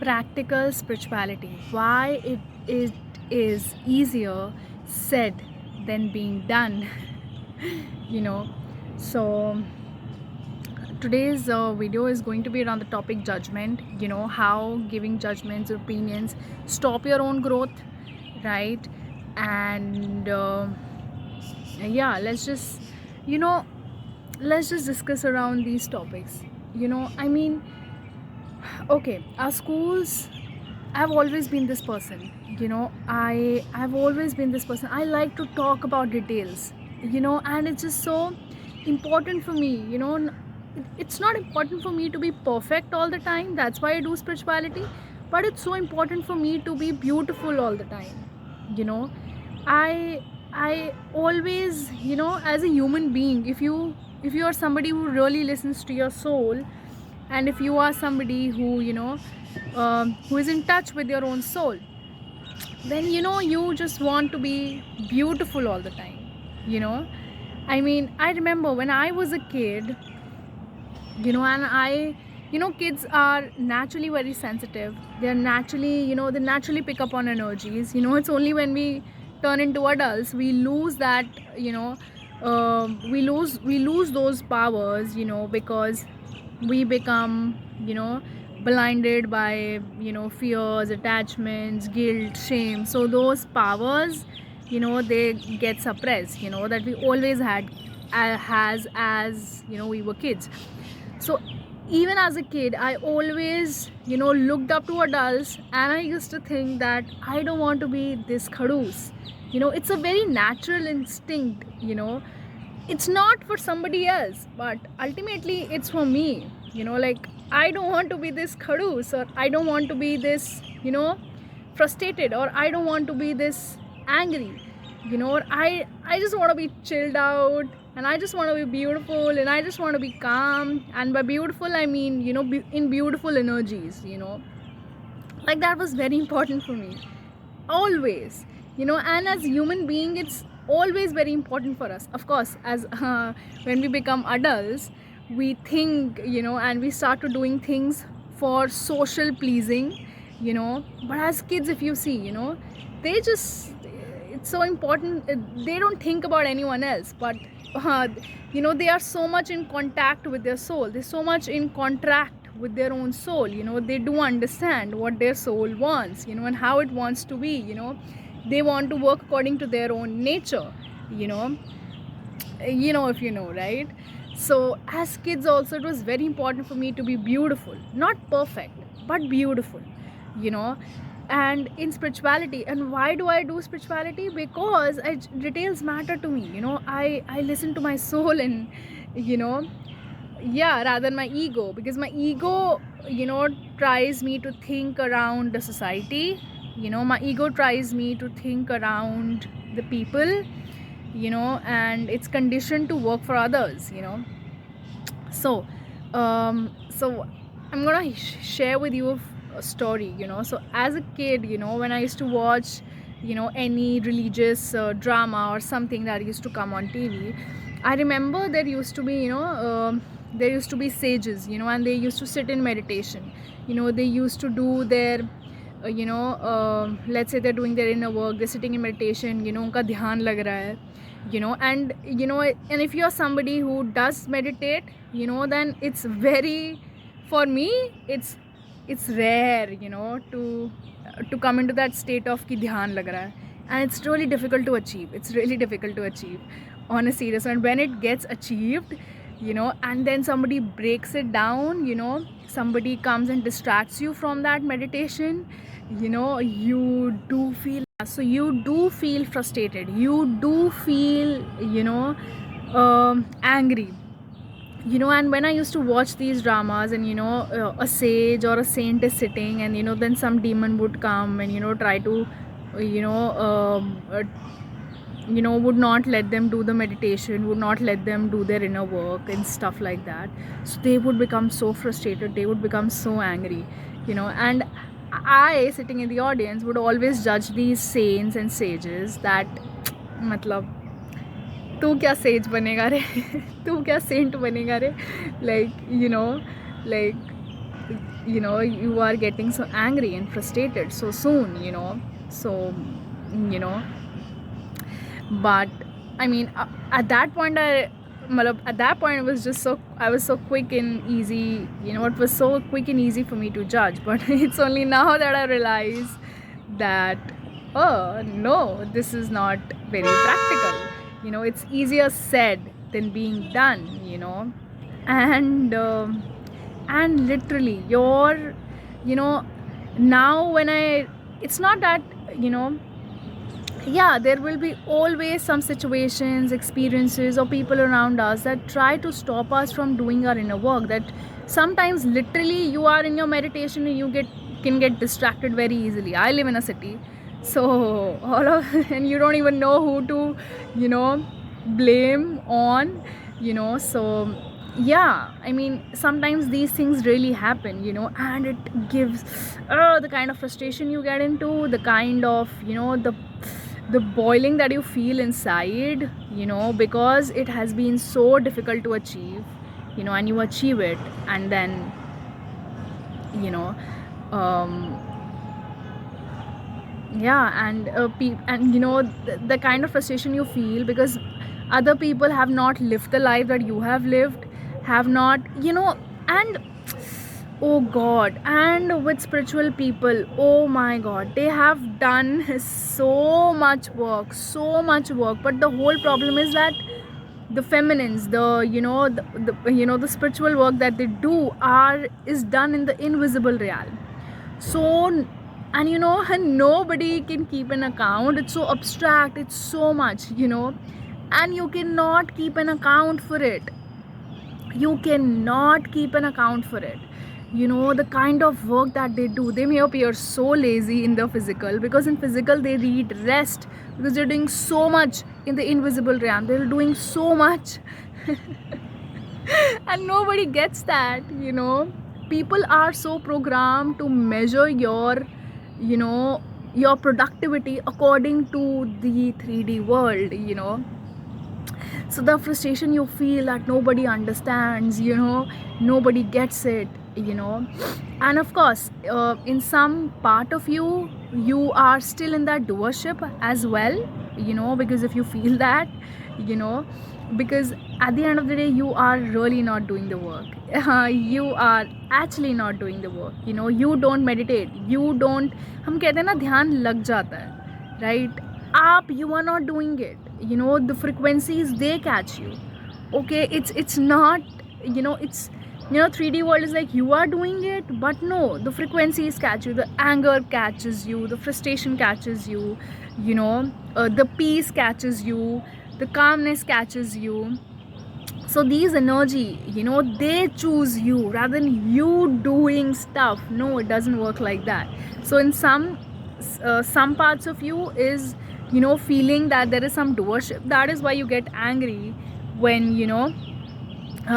practical spirituality, why it is easier said than being done. you know so today's video is going to be around the topic judgment, how giving judgments, opinions stop your own growth, right? And yeah, you know let's just discuss around these topics. I mean, okay, our schools, I've always been this person. I've always been this person. I like to talk about details, and it's just so important for me. It's not important for me to be perfect all the time. That's why I do spirituality. But it's so important for me to be beautiful all the time. You know, I I always, as a human being, if you are somebody who really listens to your soul, and if you are somebody who is in touch with your own soul, then you just want to be beautiful all the time. I mean, I remember when I was a kid, and kids are naturally very sensitive. They're naturally, they naturally pick up on energies. It's only when we turn into adults we lose that, we lose those powers, because we become, blinded by, fears, attachments, guilt, shame. So those powers, they get suppressed, that we always had, has as we were kids. So even as a kid, I always, looked up to adults, and I used to think that I don't want to be this khadoos. It's a very natural instinct. It's not for somebody else, but ultimately it's for me. Like, I don't want to be this khadoos, or I don't want to be this, frustrated, or I don't want to be this angry. Or I just want to be chilled out, and I just want to be beautiful, and I just want to be calm. And by beautiful, I mean, in beautiful energies. Like, that was very important for me, always. And as human being, it's always very important for us. Of course, as when we become adults, we think, and we start to doing things for social pleasing. But as kids, if you see, they just, it's so important, they don't think about anyone else, but they are so much in contact with their soul. They're so much in contract with their own soul. They do understand what their soul wants, and how it wants to be. They want to work according to their own nature. If you know, right? So as kids also, it was very important for me to be beautiful, not perfect, but beautiful. And in spirituality, and why do I do spirituality? Because details matter to me. I listen to my soul, and yeah, rather than my ego, because my ego, tries me to think around the society. My ego tries me to think around the people, and it's conditioned to work for others. So so I'm gonna share with you a story. So as a kid, when I used to watch, any religious drama or something that used to come on TV, I remember there used to be, there used to be sages, and they used to sit in meditation. They used to do their let's say they're doing their inner work, they're sitting in meditation, उनका ध्यान लग रहा है, and if you're somebody who does meditate, then it's very, for me, it's rare, to come into that state of कि ध्यान लग रहा है, and it's really difficult to achieve on a serious one. When it gets achieved, and then somebody breaks it down, somebody comes and distracts you from that meditation, you do feel, so you do feel frustrated, you do feel, angry. And when I used to watch these dramas, and a sage or a saint is sitting, and then some demon would come and try to would not let them do the meditation, would not let them do their inner work and stuff like that. So they would become so frustrated, they would become so angry, and I, sitting in the audience, would always judge these saints and sages that, matlab, तू क्या says बनेगा रे तू क्या Saint बनेगा रे, like, like, you are getting so angry and frustrated so soon, so you know but I mean, at that point at that point I was so quick and easy, it was so quick and easy for me to judge. But it's only now that I realize that, oh no, this is not very practical. It's easier said than being done. And and literally you know now when I it's not that, yeah, there will be always some situations, experiences, or people around us that try to stop us from doing our inner work. That sometimes literally you are in your meditation and you can get distracted very easily. I live in a city, so all of and you don't even know who to blame on. So yeah, I mean, sometimes these things really happen, and it gives the kind of frustration you get into, the kind of the boiling that you feel inside, because it has been so difficult to achieve, and you achieve it, and then you know um yeah, and the kind of frustration you feel because other people have not lived the life that you have lived, have not, and oh god, and with spiritual people, oh my god, they have done so much work, but the whole problem is that the feminines, the spiritual work that they do is done in the invisible realm. So, and and nobody can keep an account. It's so abstract, it's so much, and you cannot keep an account for it. You cannot keep an account for it. The kind of work that they do, they may appear so lazy in the physical, because in physical they need rest, because they're doing so much in the invisible realm, they're doing so much. And nobody gets that. People are so programmed to measure your productivity according to the 3D world. So the frustration you feel that nobody understands, nobody gets it, and of course, in some part of you, you are still in that doership as well, because if you feel that, because at the end of the day, you are really not doing the work. You are actually not doing the work. You don't meditate, you don't, हम कहते हैं ना, ध्यान लग जाता है, right? You are not doing it. The frequencies, they catch you. Okay, it's not, it's 3D world is like you are doing it, but no, the frequencies catch you, the anger catches you, the frustration catches you, the peace catches you, the calmness catches you. So these energy, they choose you rather than you doing stuff. No, it doesn't work like that. So in some parts of you is feeling that there is some doership. That is why you get angry when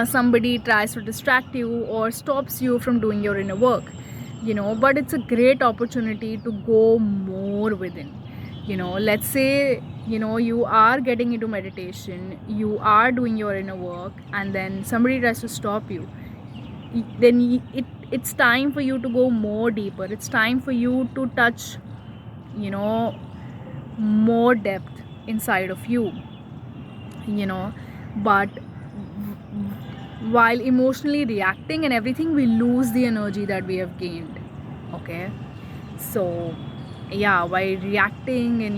somebody tries to distract you or stops you from doing your inner work. But it's a great opportunity to go more within. Let's say you are getting into meditation, you are doing your inner work, and then somebody tries to stop you. Then it's time for you to go more deeper. It's time for you to touch more depth inside of you. But while emotionally reacting and everything, we lose the energy that we have gained. Okay, so yeah, by reacting, and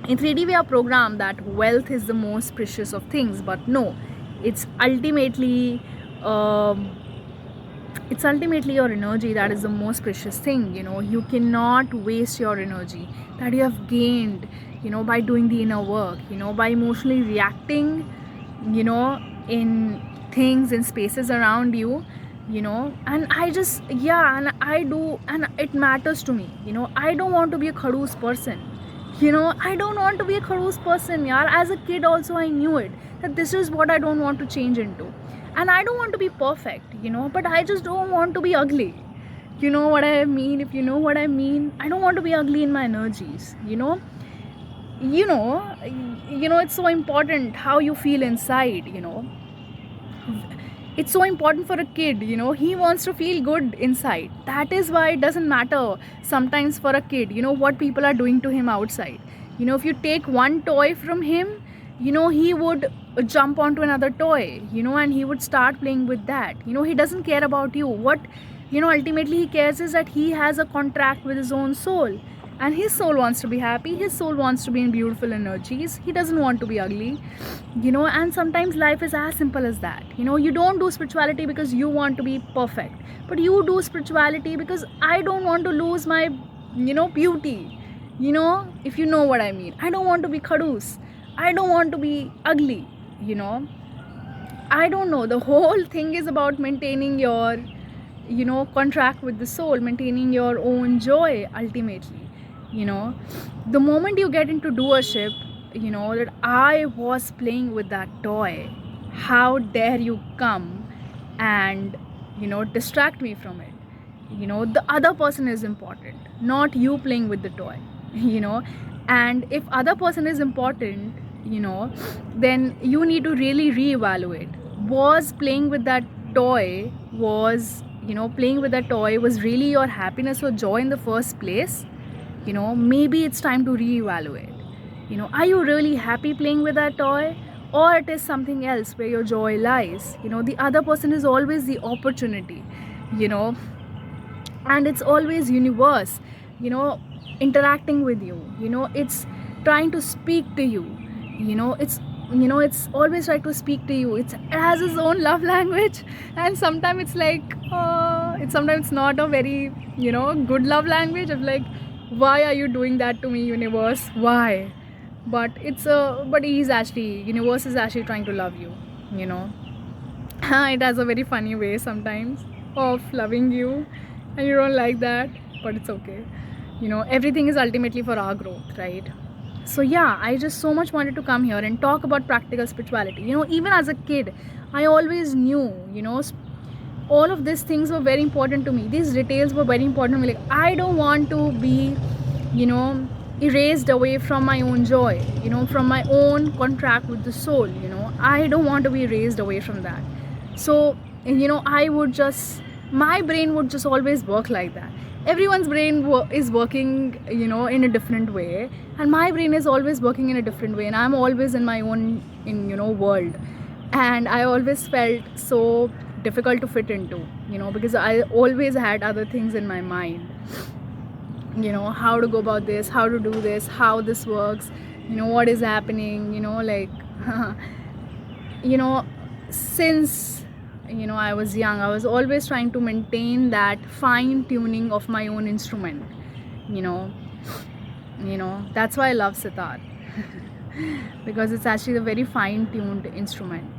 in 3D we are programmed that wealth is the most precious of things, but no, it's ultimately your energy that is the most precious thing. You cannot waste your energy that you have gained by doing the inner work, by emotionally reacting in things, in spaces around you. And I do, and it matters to me. I don't want to be a khadoos person. I don't want to be a khadoos person, yaar. As a kid also I knew it, that this is what I don't want to change into. And I don't want to be perfect, but I just don't want to be ugly. You know what I mean? If you know what I mean, I don't want to be ugly in my energies. It's so important how you feel inside. it's so important for a kid, he wants to feel good inside. That is why it doesn't matter sometimes for a kid, what people are doing to him outside. If you take one toy from him, he would jump onto another toy, and he would start playing with that. He doesn't care about you. What ultimately he cares is that he has a contract with his own soul, and his soul wants to be happy, his soul wants to be in beautiful energies, he doesn't want to be ugly. And sometimes life is as simple as that. You don't do spirituality because you want to be perfect, but you do spirituality because I don't want to lose my beauty. If you know what I mean. I don't want to be khadus, I don't want to be ugly. I don't know, the whole thing is about maintaining your contract with the soul, maintaining your own joy ultimately. The moment you get into doership, that I was playing with that toy, how dare you come and distract me from it. The other person is important, not you playing with the toy. And if other person is important, then you need to really reevaluate, was playing with that toy was playing with that toy was really your happiness or joy in the first place. Maybe it's time to reevaluate. Are you really happy playing with that toy, or it is something else where your joy lies? The other person is always the opportunity, and it's always universe interacting with you. It's trying to speak to you. It's always trying to speak to you. It has its own love language, and sometimes it's like sometimes it's not a very good love language of like, why are you doing that to me, universe, why? But universe is actually trying to love you. It has a very funny way sometimes of loving you, and you don't like that, but it's okay. Everything is ultimately for our growth, right? So yeah, I just so much wanted to come here and talk about practical spirituality. Even as a kid, I always knew all of these things were very important to me. These details were very important to me. Like, I don't want to be erased away from my own joy, from my own contract with the soul. I don't want to be erased away from that. So I would just, my brain would just always work like that. Everyone's brain is working in a different way, and my brain is always working in a different way, and I'm always in my own world. And I always felt so difficult to fit into, because I always had other things in my mind, how to go about this, how to do this, how this works, what is happening, like since I was young, I was always trying to maintain that fine tuning of my own instrument. That's why I love sitar because it's actually a very fine tuned instrument.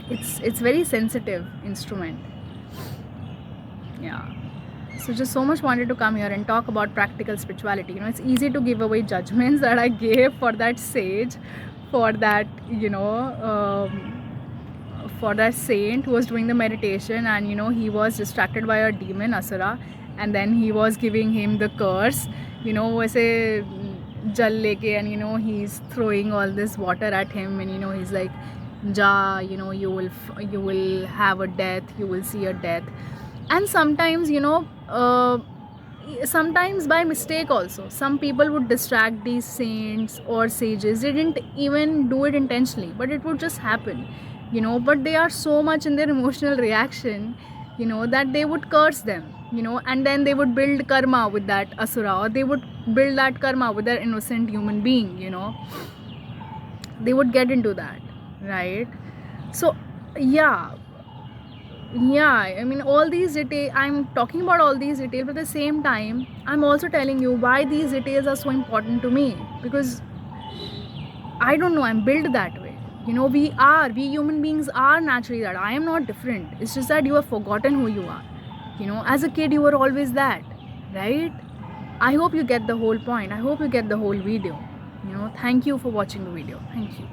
It's very sensitive instrument. Yeah. So just so much wanted to come here and talk about practical spirituality. It's easy to give away judgments that I gave for that sage, for that for that saint who was doing the meditation, and he was distracted by a demon asura, and then he was giving him the curse, वैसे जल लेके, and he's throwing all this water at him, and he's like, ja, you will have a death, you will see a death. And sometimes sometimes by mistake also, some people would distract these saints or sages. They didn't even do it intentionally, but it would just happen. But they are so much in their emotional reaction, that they would curse them, and then they would build karma with that asura, or they would build that karma with that innocent human being. They would get into that, right? So yeah, I mean, all these details, I'm talking about all these details, but at the same time I'm also telling you why these details are so important to me, because I don't know, I'm built that way. We human beings are naturally that. I am not different. It's just that you have forgotten who you are. As a kid you were always that, right? I hope you get the whole point. I hope you get the whole video. Thank you for watching the video. Thank you.